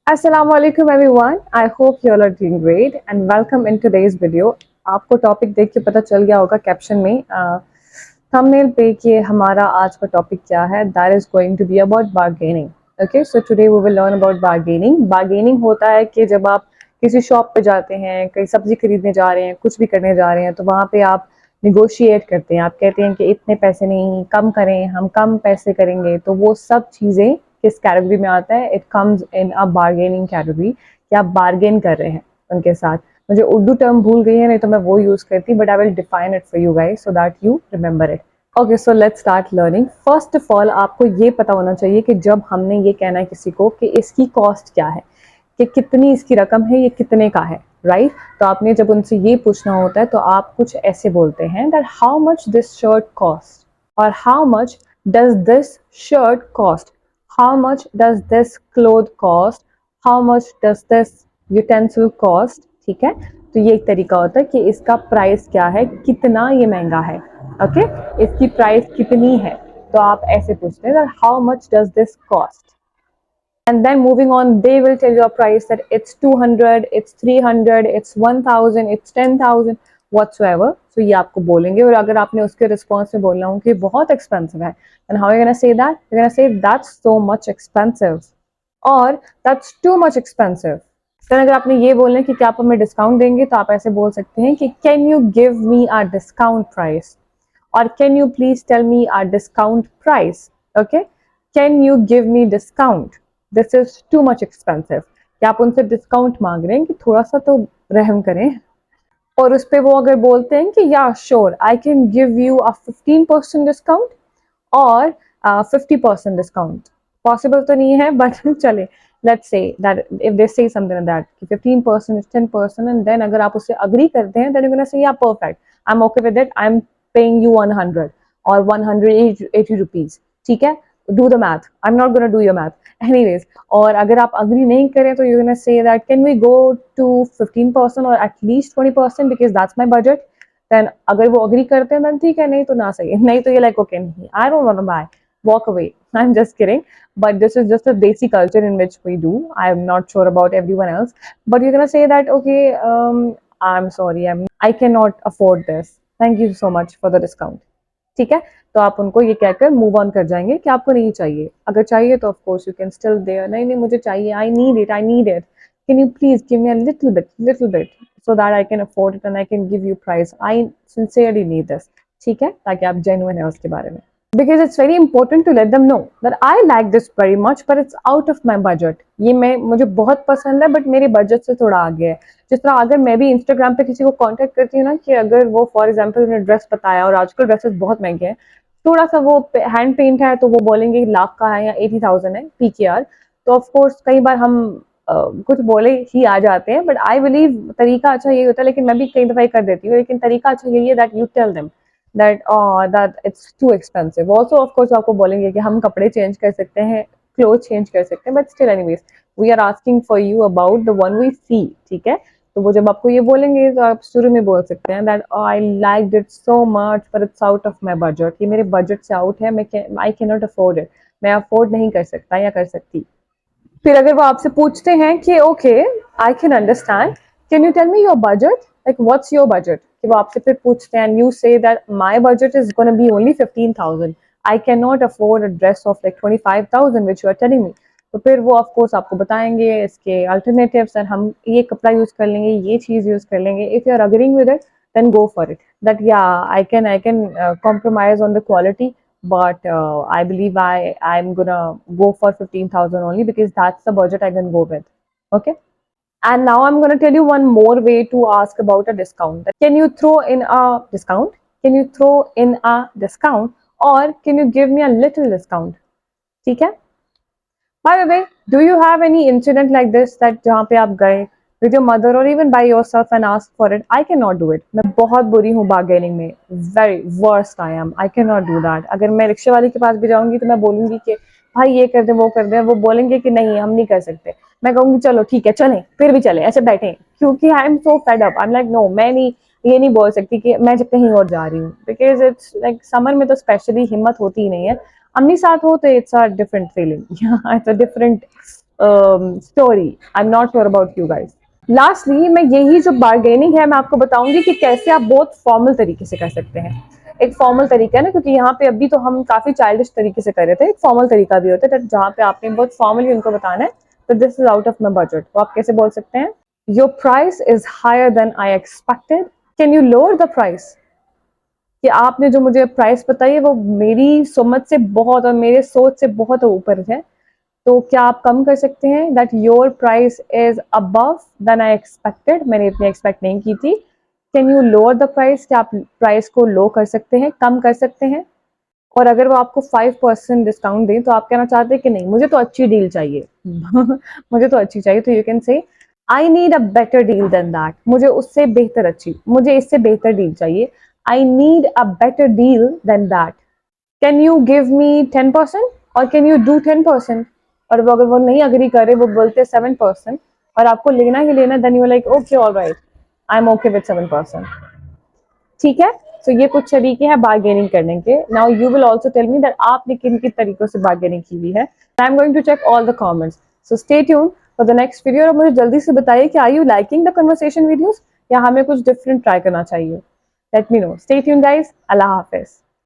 Assalamu alaikum everyone. I hope you all are doing great and welcome in today's video. आपको topic देख के पता चल गया होगा कैप्शन में थंबनेल पे कि हमारा आज का टॉपिक क्या है. That is going to be about bargaining. Okay, so today we will learn about bargaining. Bargaining होता है कि जब आप किसी शॉप पे जाते हैं, कहीं सब्जी खरीदने जा रहे हैं, कुछ भी करने जा रहे हैं, तो वहाँ पे आप निगोशिएट करते हैं. आप कहते हैं कि इतने पैसे नहीं, कम करें, हम कम पैसे करेंगे. तो वो सब चीज़ें किस कैटेगरी में आता है? It comes in a bargaining category कि आप बार्गेन कर रहे हैं उनके साथ. मुझे उर्दू टर्म भूल गई है, नहीं तो मैं वो यूज करती, but I will define it for you guys so that you remember it. Okay, so let's start learning. First of all आपको ये पता होना चाहिए कि जब हमने ये कहना है किसी को कि इसकी कॉस्ट क्या है, कि कितनी इसकी रकम है, ये कितने का है, राइट? तो आपने जब उनसे ये पूछना होता है तो आप कुछ ऐसे बोलते हैं that how much this shirt cost, और how much does this shirt cost, how much does this cloth cost, how much does this utensil cost. ठीक है, तो ये एक तरीका होता है कि इसका प्राइस क्या है, कितना ये महंगा है. ओके, इसकी प्राइस कितनी है, तो आप ऐसे पूछते हैं how much does this cost. And then moving on, they will tell you a price that it's 200, it's 300, it's 1000, it's 10,000 whatsoever. So ये आपको बोलेंगे, और अगर आपने उसके रिस्पॉन्स में बोलना हो कि बहुत एक्सपेंसिव है, and how are you gonna say that? You're gonna say that's so much expensive or that's too much expensive. then अगर आपने ये बोलना है कि क्या आप हमें डिस्काउंट देंगे, तो आप ऐसे बोल सकते हैं कि can you give me a discount price, or can you please tell me a discount price. Okay, can you give me discount, this is too much expensive. कि आप उनसे डिस्काउंट मांग रहे हैं कि थोड़ा सा तो रहम करें. और उस पर वो अगर बोलते हैं कि या sure I can give you a 15% discount और 50% डिस्काउंट, पॉसिबल तो नहीं है बट चले, let's say that if they से समथिंग लाइक दैट कि 15% 10%, एंड देन अगर आप उससे अग्री करते हैं देन यू गोना से या perfect, I am okay with it, I am paying you 100 और 180 रुपीज. ठीक है, do the math, I'm not gonna do your math anyways. और अगर आप अग्री नहीं करें तो you're gonna say that can we go to 15% or at least 20% because that's my budget. then अगर वो अग्री करते हैं then ठीक है, नहीं तो ना सही, नहीं तो ये like okay नहीं, I don't want to buy, walk away. I'm just kidding, but this is just a basic culture in which we do. I'm not sure about everyone else, but you're gonna say that okay, I'm sorry, I cannot afford this, thank you so much for the discount. ठीक है, तो आप उनको ये कहकर move on कर जाएंगे कि आपको नहीं चाहिए. अगर चाहिए तो of course you can still there, नहीं नहीं मुझे चाहिए, I need it, I need it, can you please give me a little bit so that I can afford it and I can give you price, I sincerely need this. ठीक है, ताकि आप genuine है उसके बारे में. because it's very important to let them know that I like this very much but it's out of my budget. ये मैं मुझे बहुत पसंद है बट मेरे बजट से थोड़ा आगे है. जिस तरह अगर मैं भी इंस्टाग्राम पे किसी को कांटेक्ट करती हूँ ना, कि अगर वो फॉर एग्जांपल उन्हें ड्रेस बताया और आजकल ड्रेसेस बहुत महंगे हैं, थोड़ा सा वो हैंड पेंट है तो वो बोलेंगे लाख का है या 80,000 है PKR, तो ऑफ कोर्स कई बार हम कुछ बोले ही आ जाते हैं, बट आई बिलीव तरीका अच्छा यही होता है, लेकिन मैं भी कई दफा कर देती हूँ, लेकिन तरीका अच्छा यही है that you tell them that it's too expensive. Also of course आपको बोलेंगे कि हम कपड़े चेंज कर सकते हैं, क्लोथ चेंज कर सकते हैं, but still anyways we are asking for you about the one we see. ठीक है, तो वो जब आपको ये बोलेंगे तो आप शुरू में बोल सकते हैं that I like it so much but it's out of my budget, ये मेरे बजट से आउट है, मैं आई कैन नॉट अफोर्ड इट, मैं अफोर्ड नहीं कर सकता या कर सकती. फिर अगर वो आपसे पूछते हैं कि okay I can understand, can you tell me your budget, like what's your budget, कि वो आपसे फिर पूछते हैं and you say that my budget is gonna be only 15,000, I can not afford a dress of like 25,000 which you are telling me. तो फिर वो of course आपको बताएंगे इसके अल्टरनेटिव्स, और हम ये कपड़ा यूज कर लेंगे, ये चीज यूज कर लेंगे. If you are agreeing with it then go for it, that yeah I can compromise on the quality, but I believe I'm gonna go for 15,000 only because that's the budget I can go with. Okay, and now I'm gonna tell you one more way to ask about a discount. Can you throw in a discount, can you throw in a discount, or can you give me a little discount. ठीक है, by the way, do you have any incident like this that जहाँ पे आप गए with your mother or even by yourself and ask for it? I cannot do it. मैं बहुत बुरी हूँ bargaining में, very worst I am. I cannot do that. अगर मैं रिक्शे वाले के पास भी जाऊंगी तो मैं बोलूंगी कि भाई ये कर दे वो कर दे, वो बोलेंगे कि नहीं हम नहीं कर सकते. मैं कहूंगी चलो ठीक है चलें, फिर भी चले ऐसे बैठे, क्योंकि I am so fed up. I am like no, मैं नहीं, ये नहीं बोल सकती कि मैं जब कहीं और जा रही हूँ, बिकॉज इट्स लाइक समर में तो स्पेशली हिम्मत होती ही नहीं है. अम्मी साथ हो तो it's a different feeling, it's a different story. I am not sure about you guys. Lastly मैं यही जो बार्गेनिंग है मैं आपको बताऊंगी कि कैसे आप बहुत फॉर्मल तरीके से कर सकते हैं। एक फॉर्मल तरीका है ना, क्योंकि यहाँ पे अभी तो हम काफी चाइल्डिश तरीके से कर रहे थे, एक फॉर्मल तरीका भी होता है जहाँ पे आपने बहुत फॉर्मली उनको बताना है तो this is out of my budget. तो आप कैसे बोल सकते हैं, your price is higher than I expected, can you lower the price. कि आपने जो मुझे प्राइस बताई है वो मेरी समझ से बहुत और मेरे सोच से बहुत ऊपर है, तो क्या आप कम कर सकते हैं। That your price is above than I expected, मैंने इतनी एक्सपेक्ट नहीं की थी। Can you lower the price, क्या आप प्राइस को लो कर सकते हैं, कम कर सकते हैं। और अगर वो आपको 5% डिस्काउंट दें तो आप कहना चाहते हैं कि नहीं मुझे तो अच्छी डील चाहिए मुझे तो अच्छी चाहिए, तो you can say I need a better deal than that, मुझे उससे बेहतर अच्छी, मुझे इससे बेहतर डील चाहिए। I need a better deal than that, can you give me 10% और कैन यू डू 10%। और वो अगर वो नहीं अग्री करे, वो बोलते 7% और आपको लेना ही लेना, then you like okay alright I am okay with 7%। ठीक है, तो ये कुछ तरीके हैं बार्गेनिंग करने के। Now you will also tell me that आपने किन किन तरीकों से बार्गेनिंग की हुई है। I am going to check all the comments, so stay tune for the next video. और मुझे जल्दी से बताइए कि are you liking the conversation videos या हमें कुछ डिफरेंट ट्राई करना चाहिए। Let me know, stay tune guys, अल्लाह हाफिज।